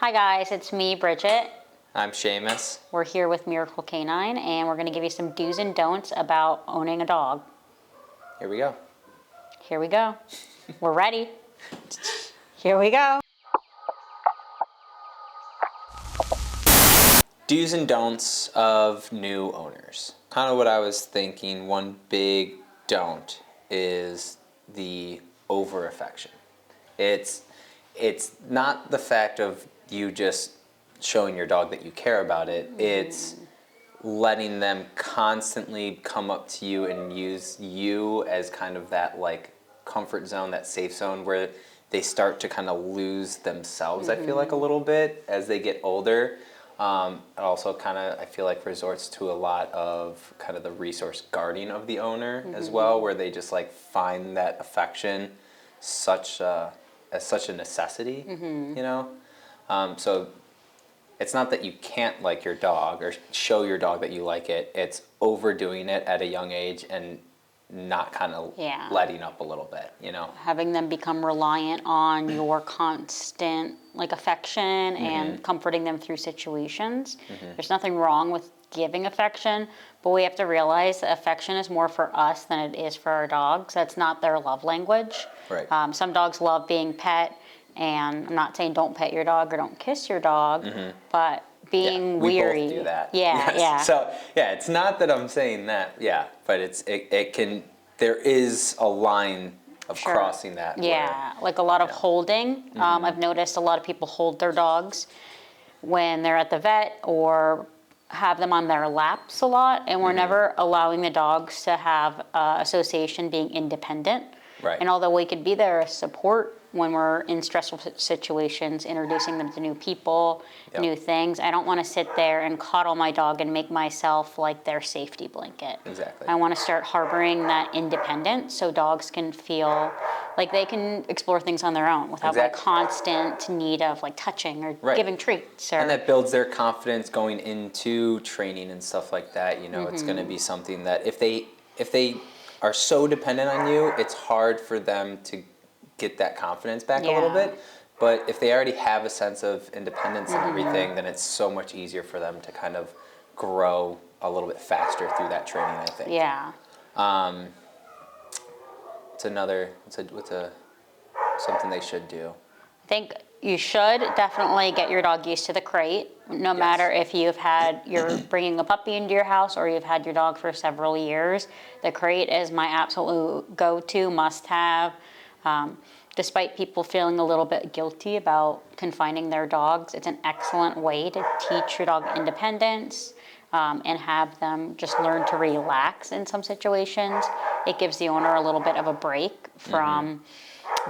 Hi guys, it's me, Bridget. I'm Seamus. We're here with Miracle Canine, and we're going to give you some do's and don'ts about owning a dog. Here we go. Here we go. We're ready. Here we go. Do's and don'ts of new owners. Kind of what I was thinking, one big don't is the over affection. It's not the fact of you just showing your dog that you care about it. It's letting them constantly come up to you and use you as kind of that like comfort zone, that safe zone where they start to kind of lose themselves, I feel like a little bit as they get older. It also kind of, I feel like, resorts to a lot of kind of the resource guarding of the owner as well, where they just like find that affection as such a necessity, you know? So it's not that you can't like your dog or show your dog that you like it. It's overdoing it at a young age and not kind of letting up a little bit, you know? Having them become reliant on your constant like affection and comforting them through situations. There's nothing wrong with giving affection, but we have to realize that affection is more for us than it is for our dogs. That's not their love language. Right. Some dogs love being pet, and I'm not saying don't pet your dog or don't kiss your dog, but being weary. We both do that. Yeah, yes. yeah. So yeah, it's not that I'm saying that, but it can, there is a line of crossing that. Yeah, like a lot of holding. I've noticed a lot of people hold their dogs when they're at the vet or have them on their laps a lot, and we're never allowing the dogs to have association being independent. Right. And although we could be there as support when we're in stressful situations, introducing them to new people, new things, I don't want to sit there and coddle my dog and make myself like their safety blanket. Exactly. I want to start harboring that independence so dogs can feel like they can explore things on their own without my constant need of like touching or giving treats. And that builds their confidence going into training and stuff like that. You know, it's going to be something that if they are so dependent on you, it's hard for them to get that confidence back a little bit. But if they already have a sense of independence and everything, then it's so much easier for them to kind of grow a little bit faster through that training, I think. Yeah. What's something they should do? I think you should definitely get your dog used to the crate, no matter if you're bringing a puppy into your house or you've had your dog for several years. The crate is my absolute go-to, must-have. Despite people feeling a little bit guilty about confining their dogs, it's an excellent way to teach your dog independence and have them just learn to relax in some situations. It gives the owner a little bit of a break from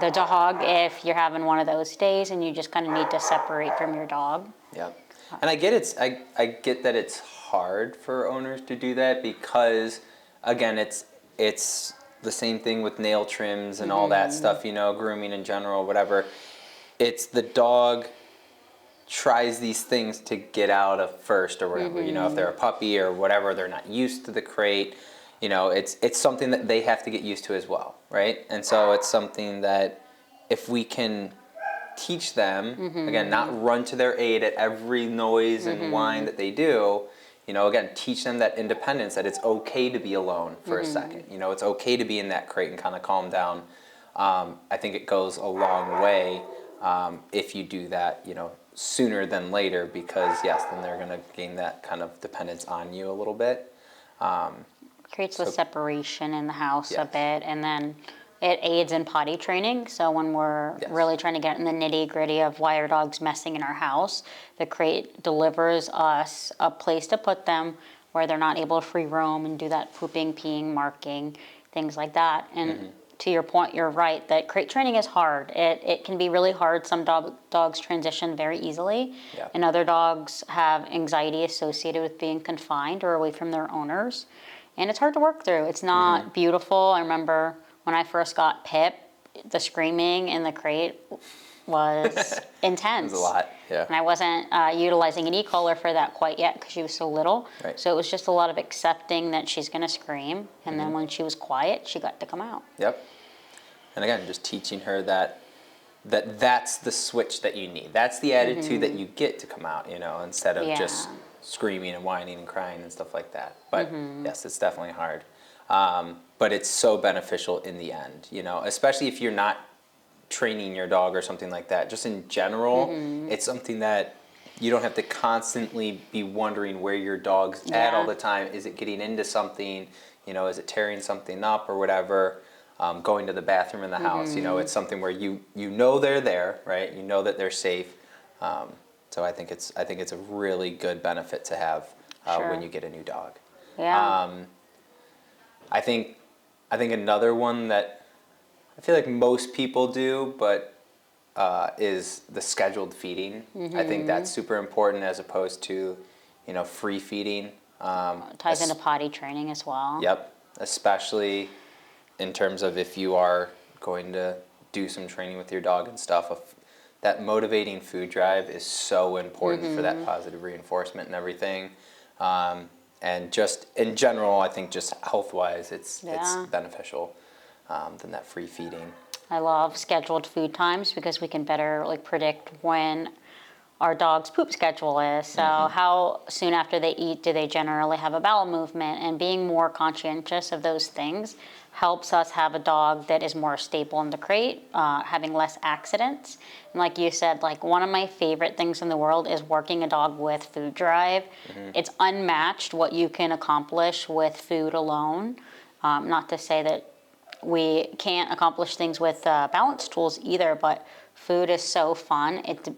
the dog if you're having one of those days and you just kind of need to separate from your dog. Yeah, and I get I get that it's hard for owners to do that because, again, it's the same thing with nail trims and all that stuff, you know, grooming in general, whatever. It's the dog tries these things to get out of first or whatever, you know, if they're a puppy or whatever, they're not used to the crate, you know, it's something that they have to get used to as well, right? And so it's something that if we can teach them, again, not run to their aid at every noise and whine that they do, you know, again, teach them that independence, that it's okay to be alone for a second. You know, it's okay to be in that crate and kind of calm down. I think it goes a long way if you do that, you know, sooner than later, because, yes, then they're going to gain that kind of dependence on you a little bit. Creates the separation in the house a bit, and then it aids in potty training. So when we're really trying to get in the nitty-gritty of why our dog's messing in our house, the crate delivers us a place to put them where they're not able to free roam and do that pooping, peeing, marking, things like that. And to your point, you're right, that crate training is hard. It can be really hard. Some dogs transition very easily, and other dogs have anxiety associated with being confined or away from their owners. And it's hard to work through. It's not beautiful. I remember when I first got Pip, the screaming in the crate was intense. It was a lot, yeah. And I wasn't utilizing an e-collar for that quite yet because she was so little. Right. So it was just a lot of accepting that she's going to scream. And then when she was quiet, she got to come out. Yep. And again, just teaching her that that's the switch that you need. That's the attitude that you get to come out, you know, instead of just screaming and whining and crying and stuff like that. But yes, it's definitely hard. But it's so beneficial in the end, you know, especially if you're not training your dog or something like that. Just in general, it's something that you don't have to constantly be wondering where your dog's at all the time. Is it getting into something? You know, is it tearing something up or whatever? Going to the bathroom in the house, you know, it's something where you know they're there, right? You know that they're safe. So I think it's a really good benefit to have when you get a new dog. Yeah. I think another one that I feel like most people do, but is the scheduled feeding. I think that's super important as opposed to, you know, free feeding. Ties into potty training as well. Yep, especially in terms of if you are going to do some training with your dog and stuff. That motivating food drive is so important for that positive reinforcement and everything. And just in general, I think just health-wise, it's beneficial than that free feeding. I love scheduled food times because we can better like predict when our dog's poop schedule is. So how soon after they eat do they generally have a bowel movement? And being more conscientious of those things helps us have a dog that is more stable in the crate, having less accidents. And like you said, like one of my favorite things in the world is working a dog with food drive. It's unmatched what you can accomplish with food alone. Not to say that we can't accomplish things with balance tools either, but food is so fun. It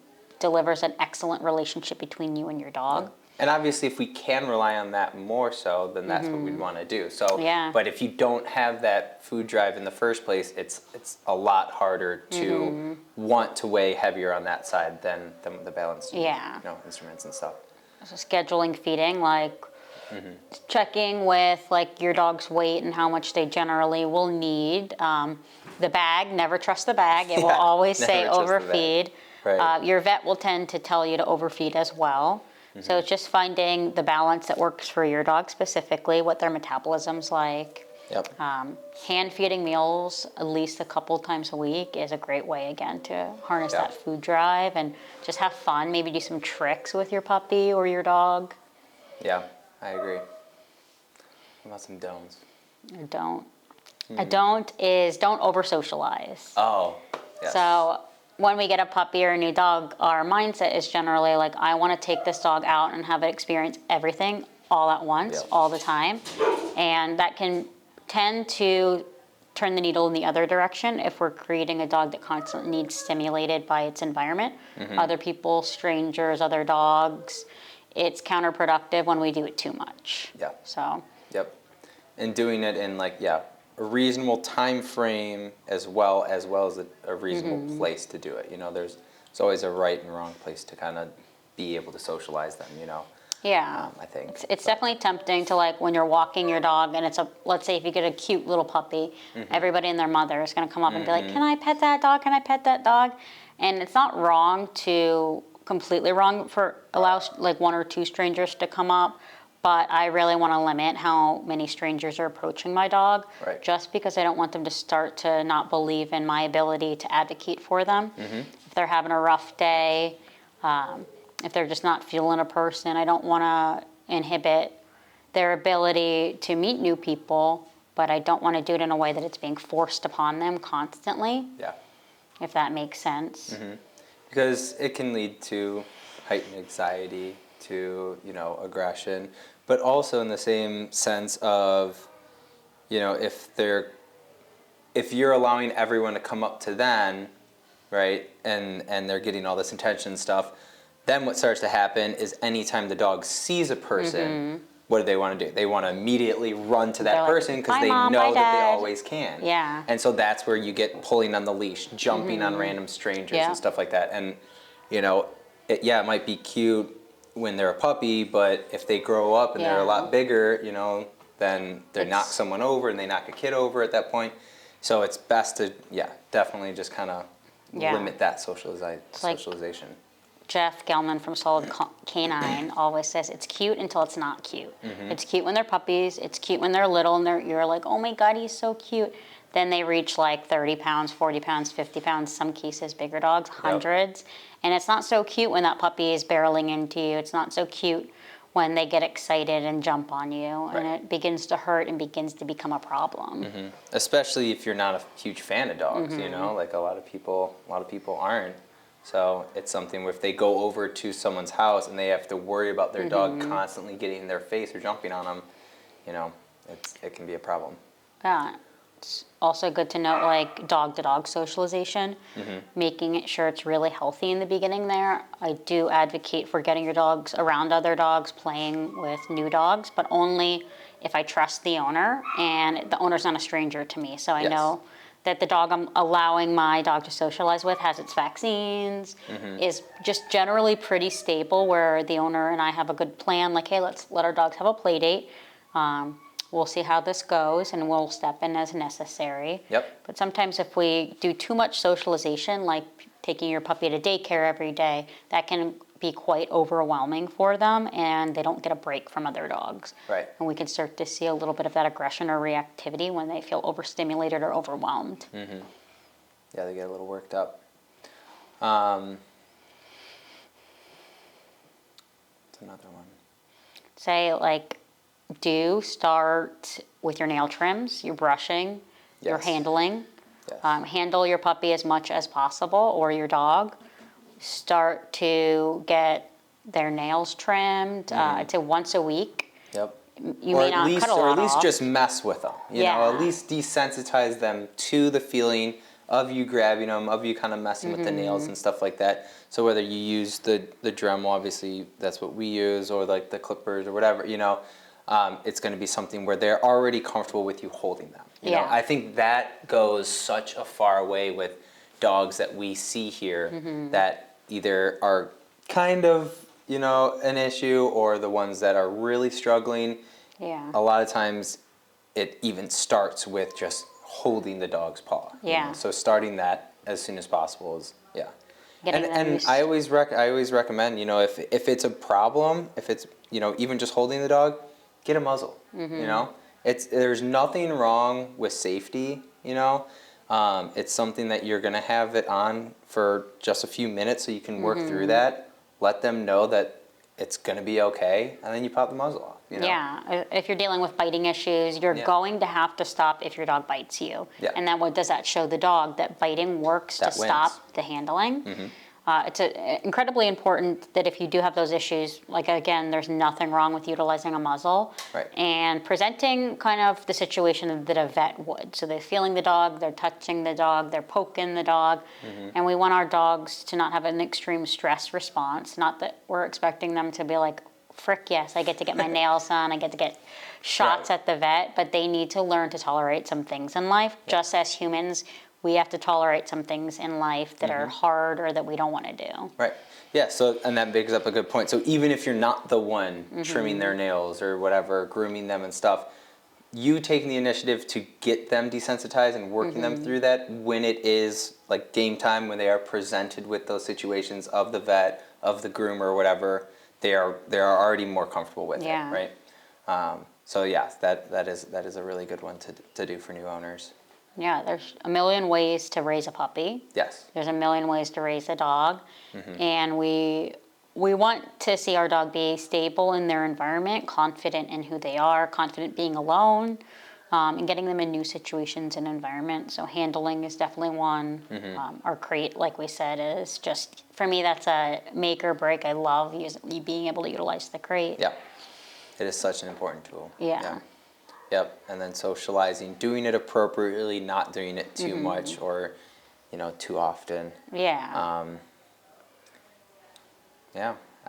delivers an excellent relationship between you and your dog. And obviously, if we can rely on that more so, then that's what we'd want to do. So, but if you don't have that food drive in the first place, it's a lot harder to want to weigh heavier on that side than the balance, you know, instruments and stuff. So scheduling feeding, like checking with like your dog's weight and how much they generally will need. The bag, never trust the bag. It will always say overfeed. Right. Your vet will tend to tell you to overfeed as well. So it's just finding the balance that works for your dog specifically, what their metabolism's like. Yep. Hand feeding meals at least a couple times a week is a great way, again, to harness that food drive and just have fun. Maybe do some tricks with your puppy or your dog. Yeah, I agree. What about some don'ts? A don't is don't over socialize. Oh, yes. So when we get a puppy or a new dog, our mindset is generally like, I want to take this dog out and have it experience everything all at once, all the time. And that can tend to turn the needle in the other direction if we're creating a dog that constantly needs stimulated by its environment, other people, strangers, other dogs. It's counterproductive when we do it too much. Yeah. So. Yep. And doing it in like, a reasonable time frame as well as a reasonable place to do it. You know, there's always a right and wrong place to kind of be able to socialize them, you know. Yeah. I think. It's definitely tempting to, like, when you're walking your dog and let's say if you get a cute little puppy, everybody and their mother is going to come up and be like, can I pet that dog? Can I pet that dog? And it's not wrong to, completely wrong for allow like one or two strangers to come up. But I really want to limit how many strangers are approaching my dog, just because I don't want them to start to not believe in my ability to advocate for them. If they're having a rough day, if they're just not feeling a person, I don't want to inhibit their ability to meet new people, but I don't want to do it in a way that it's being forced upon them constantly. Yeah. If that makes sense. Because it can lead to heightened anxiety, to, you know, aggression, but also in the same sense of, you know, if you're allowing everyone to come up to them, right, and they're getting all this attention and stuff, then what starts to happen is anytime the dog sees a person, what do they want to do? They want to immediately run to that person because they know that they always can. Yeah. And so that's where you get pulling on the leash, jumping on random strangers and stuff like that. And, you know, it might be cute when they're a puppy, but if they grow up and they're a lot bigger, you know, then they knock someone over and they knock a kid over at that point. So it's best to, definitely just kind of limit that socialization. Jeff Gelman from Solid K9 always says it's cute until it's not cute. It's cute when they're puppies. It's cute when they're little and you're like, oh my God, he's so cute. then they reach like 30 pounds, 40 pounds, 50 pounds, some cases, bigger dogs, hundreds. And it's not so cute when that puppy is barreling into you. It's not so cute when they get excited and jump on you. And it begins to hurt and begins to become a problem. Especially if you're not a huge fan of dogs, you know, like a lot of people aren't. So it's something where if they go over to someone's house and they have to worry about their dog constantly getting in their face or jumping on them, you know, it can be a problem. Yeah. It's also good to note, like, dog-to-dog socialization, making sure it's really healthy in the beginning there. I do advocate for getting your dogs around other dogs, playing with new dogs, but only if I trust the owner, and the owner's not a stranger to me. So I know that the dog I'm allowing my dog to socialize with has its vaccines, is just generally pretty stable, where the owner and I have a good plan, like, hey, let's let our dogs have a play date. We'll see how this goes, and we'll step in as necessary. But sometimes if we do too much socialization, like taking your puppy to daycare every day, that can be quite overwhelming for them, and they don't get a break from other dogs. And we can start to see a little bit of that aggression or reactivity when they feel overstimulated or overwhelmed. Yeah, they get a little worked up. What's another one? Say, like, do start with your nail trims, your brushing, your handling. Handle your puppy as much as possible, or your dog. Start to get their nails trimmed. I'd say once a week. You may not cut a lot off. Or at least just mess with them. You know, at least desensitize them to the feeling of you grabbing them, of you kind of messing with the nails and stuff like that. So whether you use the Dremel, obviously that's what we use, or like the clippers or whatever, you know, it's going to be something where they're already comfortable with you holding them. You know, I think that goes such a far way with dogs that we see here that either are kind of, you know, an issue, or the ones that are really struggling. A lot of times it even starts with just holding the dog's paw. You know? So starting that as soon as possible is, and I always recommend, you know, if it's a problem, if it's, you know, even just holding the dog, get a muzzle. You know, there's nothing wrong with safety. You know, it's something that you're gonna have it on for just a few minutes, so you can work through that. Let them know that it's gonna be okay, and then you pop the muzzle off. You know? If you're dealing with biting issues, you're going to have to stop if your dog bites you. And then what does that show the dog? That biting works to stop the handling. It's incredibly important that if you do have those issues, like, again, there's nothing wrong with utilizing a muzzle and presenting kind of the situation that a vet would. So they're feeling the dog, they're touching the dog, they're poking the dog, and we want our dogs to not have an extreme stress response. Not that we're expecting them to be like, frick yes, I get to get my nails done, I get to get shots at the vet, but they need to learn to tolerate some things in life. Just as humans, we have to tolerate some things in life that are hard or that we don't want to do. So, and that brings up a good point. So even if you're not the one trimming their nails or whatever, grooming them and stuff, you taking the initiative to get them desensitized and working them through that when it is like game time, when they are presented with those situations of the vet, of the groomer or whatever, they are already more comfortable with it, right? So yeah, that is a really good one to do for new owners. There's a million ways to raise a puppy. There's a million ways to raise a dog. And we want to see our dog be stable in their environment, confident in who they are, confident being alone, and getting them in new situations and environments. So handling is definitely one. Our crate, like we said, is just, for me, that's a make or break. I love being able to utilize the crate. It is such an important tool. And then socializing, doing it appropriately, not doing it too much or, you know, too often. I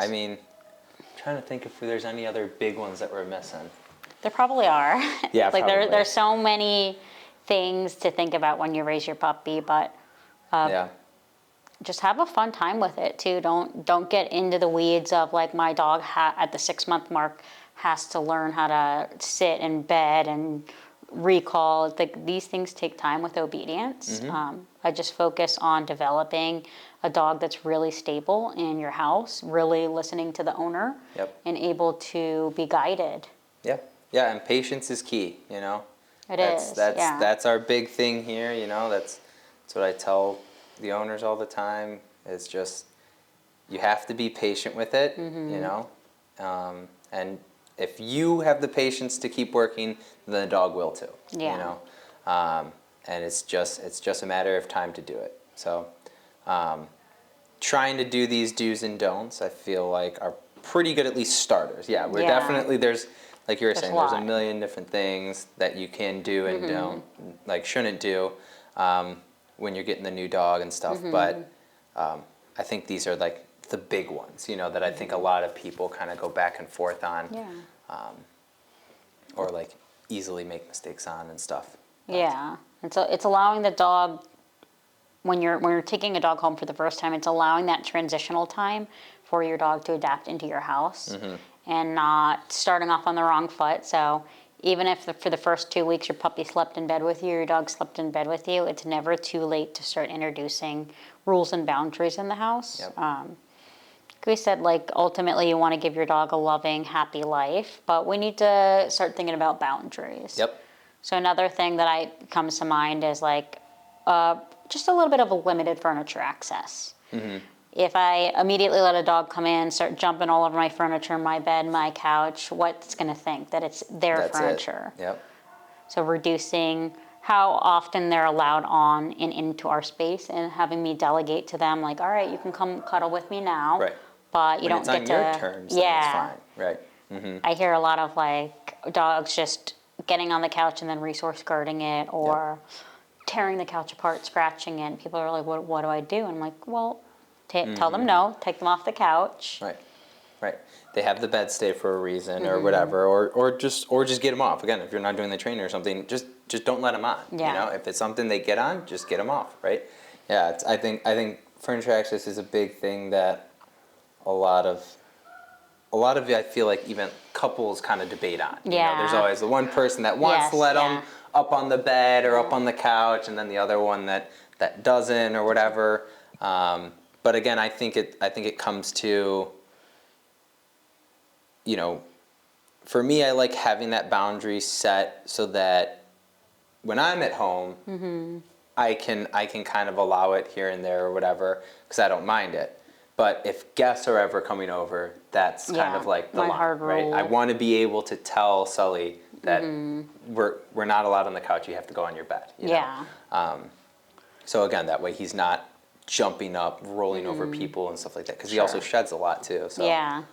mean, I'm trying to think if there's any other big ones that we're missing. There probably are. Like probably. there's so many things to think about when you raise your puppy, but just have a fun time with it too. Don't get into the weeds of, like, my dog at the 6-month mark has to learn how to sit in bed and recall. Like, these things take time with obedience. I just focus on developing a dog that's really stable in your house, really listening to the owner, and able to be guided. And patience is key, you know. That's our big thing here, that's what I tell the owners all the time. It's just, you have to be patient with it, and if you have the patience to keep working, then the dog will too, and it's just a matter of time to do it. So trying to do these do's and don'ts, I feel like, are pretty good, at least starters. Yeah, we're definitely, there's, like you were saying, there's a million different things that you can do and don't, like, shouldn't do when you're getting the new dog and stuff. But I think these are like the big ones, that I think a lot of people kind of go back and forth on, or like easily make mistakes on and stuff. Yeah, and so it's allowing the dog, when you're taking a dog home for the first time, it's allowing that transitional time for your dog to adapt into your house and not starting off on the wrong foot. So even if for the first 2 weeks your puppy slept in bed with you, your dog slept in bed with you, it's never too late to start introducing rules and boundaries in the house. Yep. We said, like, ultimately you want to give your dog a loving, happy life, but we need to start thinking about boundaries. Yep. So another thing that comes to mind is like just a little bit of a limited furniture access. If I immediately let a dog come in, start jumping all over my furniture, my bed, my couch, what's going to think? That it's their furniture. Yep. So reducing how often they're allowed on and into our space, and having me delegate to them, like, all right, you can come cuddle with me now. Right. But you don't get to. When it's on your terms, then it's fine. Right. I hear a lot of like dogs just getting on the couch and then resource guarding it, or tearing the couch apart, scratching it. And people are like, what do I do? And I'm like, well, tell them no, take them off the couch. Right. They have the bed stay for a reason, or whatever, or just get them off. Again, if you're not doing the training or something, just don't let them on. Yeah. If it's something they get on, just get them off. Right. Yeah. I think furniture access is a big thing that a lot of I feel like even couples kind of debate on. There's always the one person that wants to let them up on the bed or up on the couch, and then the other one that doesn't, or whatever. But again, I think it comes to, for me, I like having that boundary set so that when I'm at home, I can kind of allow it here and there or whatever, because I don't mind it. But if guests are ever coming over, that's kind of like the line, hard rule. right? I want to be able to tell Sully that we're not allowed on the couch. You have to go on your bed. So again, that way he's not jumping up, rolling over people and stuff like that, because he also sheds a lot too. So yeah,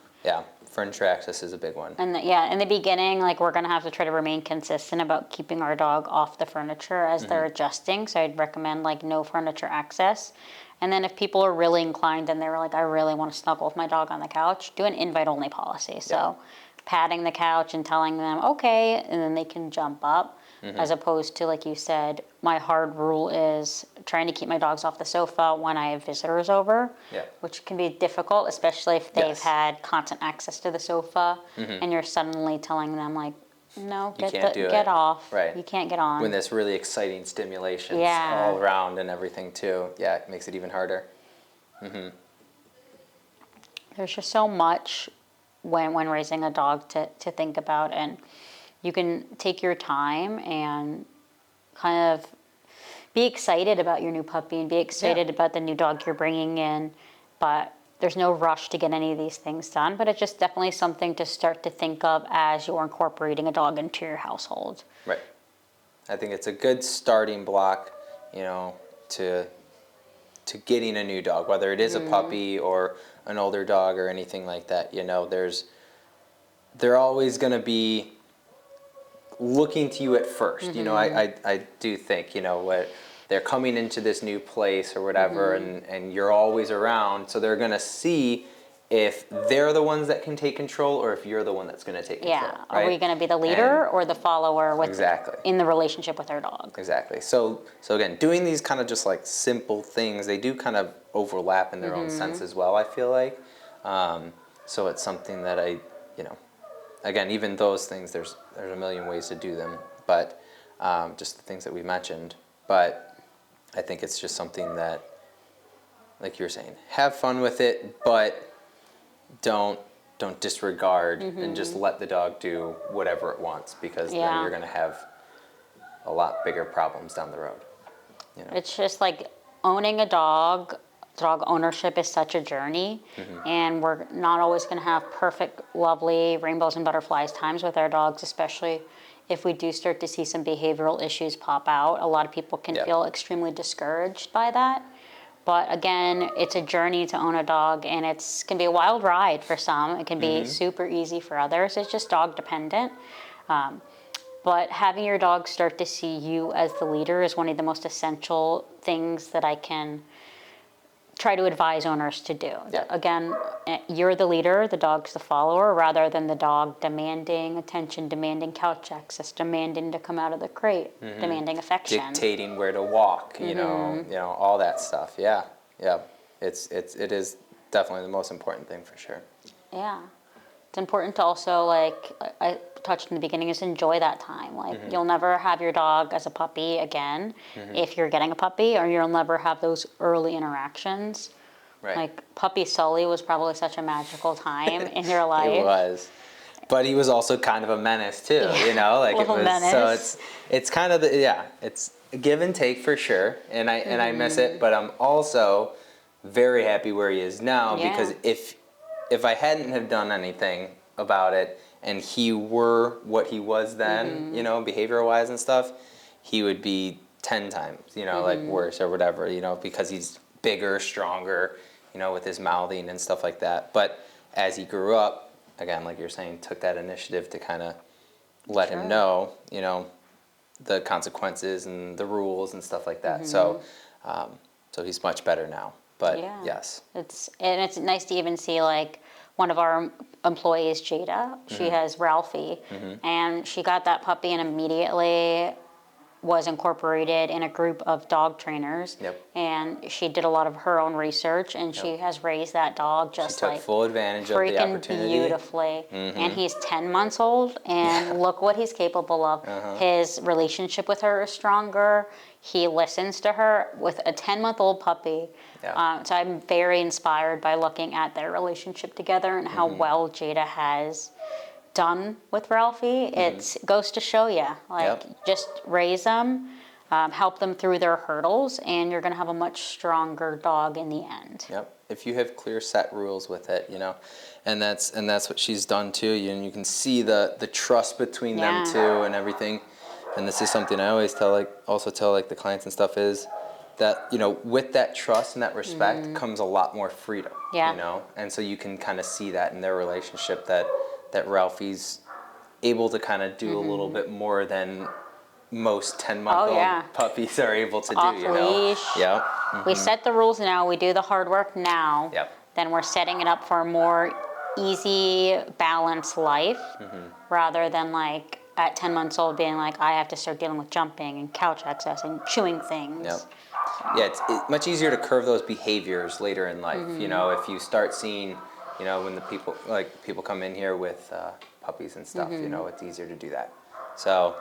furniture access is a big one. And in the beginning, like, we're gonna have to try to remain consistent about keeping our dog off the furniture as they're adjusting. So I'd recommend like no furniture access. And then if people are really inclined and they're like, I really want to snuggle with my dog on the couch, do an invite-only policy. So patting the couch and telling them, okay, and then they can jump up, as opposed to, like you said, my hard rule is trying to keep my dogs off the sofa when I have visitors over, which can be difficult, especially if they've had constant access to the sofa, and you're suddenly telling them, like, no, get off. Right. You can't get on. When there's really exciting stimulations all around and everything too. Yeah, it makes it even harder. There's just so much when raising a dog to think about, and you can take your time and kind of be excited about your new puppy and be excited about the new dog you're bringing in, but there's no rush to get any of these things done. But it's just definitely something to start to think of as you're incorporating a dog into your household. Right. I think it's a good starting block, to getting a new dog, whether it is a puppy or an older dog or anything like that. They're always going to be looking to you at first. I do think, what they're coming into this new place or whatever, and you're always around, so they're going to see if they're the ones that can take control or if you're the one that's going to take control. Yeah, right? Are we going to be the leader or the follower in the relationship with our dog? Exactly. So again, doing these kind of just like simple things, they do kind of overlap in their own sense as well, I feel like. So it's something that again, even those things, there's a million ways to do them, but just the things that we mentioned. But I think it's just something that, like you were saying, have fun with it, but don't disregard and just let the dog do whatever it wants, because then you're going to have a lot bigger problems down the road. You know? It's just like owning a dog. Dog ownership is such a journey, and we're not always going to have perfect, lovely rainbows and butterflies times with our dogs, especially if we do start to see some behavioral issues pop out. A lot of people can feel extremely discouraged by that. But again, it's a journey to own a dog, and it can be a wild ride for some. It can be super easy for others. It's just dog dependent. But having your dog start to see you as the leader is one of the most essential things that I can try to advise owners to do. Yeah. Again, you're the leader, the dog's the follower, rather than the dog demanding attention, demanding couch access, demanding to come out of the crate, demanding affection. Dictating where to walk, you know, all that stuff. Yeah. It is definitely the most important thing for sure. Yeah. It's important to also, like I touched in the beginning, is enjoy that time. Like, you'll never have your dog as a puppy again if you're getting a puppy, or you'll never have those early interactions. Right. Like, puppy Sully was probably such a magical time in your life. It was. But he was also kind of a menace too, you know, like it was menace. So it's kind of it's a give and take for sure, and I miss it, but I'm also very happy where he is now because if I hadn't have done anything about it and he were what he was then, you know, behavioral wise and stuff, he would be 10 times, you know, like worse or whatever, you know, because he's bigger, stronger, you know, with his mouthing and stuff like that. But as he grew up, again, like you're saying, took that initiative to kind of let him know, you know, the consequences and the rules and stuff like that. So he's much better now. But yes, it's nice to even see, like, one of our employees, Jada. She has Ralphie, and she got that puppy and immediately was incorporated in a group of dog trainers. And she did a lot of her own research, and she has raised that dog just she took like full advantage of the freaking opportunity. beautifully. And he's 10 months old, and look what he's capable of. His relationship with her is stronger. He listens to her with a 10-month-old puppy. So I'm very inspired by looking at their relationship together and how well Jada has done with Ralphie. It goes to show you, like, just raise them, help them through their hurdles, and you're going to have a much stronger dog in the end. If you have clear set rules with it, you know, and that's what she's done too. And you can see the trust between them two and everything. And this is something I always tell the clients and stuff is that, you know, with that trust and that respect comes a lot more freedom, you know? And so you can kind of see that in their relationship that Ralphie's able to kind of do a little bit more than most 10-month-old puppies are able to Off do, you know? Leash. We set the rules now, we do the hard work now, then we're setting it up for a more easy, balanced life, rather than, like, at 10 months old being like, I have to start dealing with jumping and couch access and chewing things. It's much easier to curve those behaviors later in life. You know, if you start seeing, you know, when the people come in here with puppies and stuff, you know, it's easier to do that. So,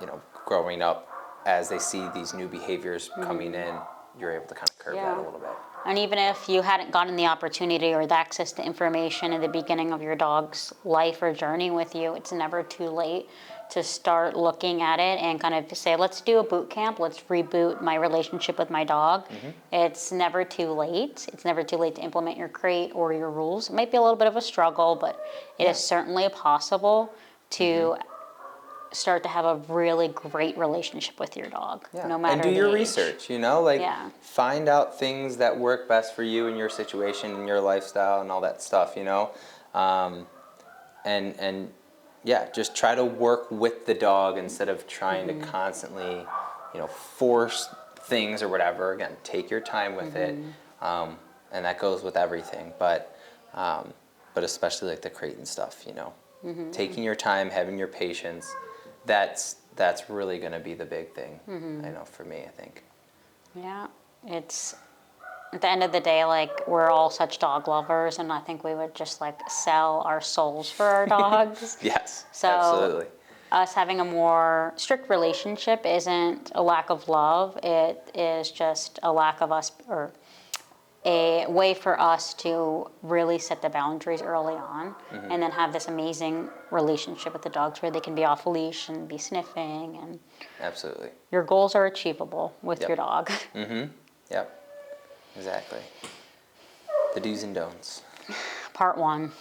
you know, growing up, as they see these new behaviors coming in, you're able to kind of curve that a little bit. And even if you hadn't gotten the opportunity or the access to information in the beginning of your dog's life or journey with you, it's never too late to start looking at it and kind of say, let's do a boot camp, let's reboot my relationship with my dog. It's never too late. It's never too late to implement your crate or your rules. It might be a little bit of a struggle, but it is certainly possible to start to have a really great relationship with your dog, no matter and do the your age. research, you know, like find out things that work best for you and your situation and your lifestyle and all that stuff, you know, and just try to work with the dog instead of trying to constantly, you know, force things or whatever. Again, take your time with it, and that goes with everything, but especially like the crate and stuff, you know, taking your time, having your patience. That's really going to be the big thing, I know, for me, I think. Yeah, it's, at the end of the day, like, we're all such dog lovers, and I think we would just, like, sell our souls for our dogs. So absolutely. Us having a more strict relationship isn't a lack of love. It is just a lack of us, or a way for us to really set the boundaries early on, and then have this amazing relationship with the dogs where they can be off leash and be sniffing, and Absolutely. your goals are achievable with your dog. Yep. Exactly. The do's and don'ts. Part 1.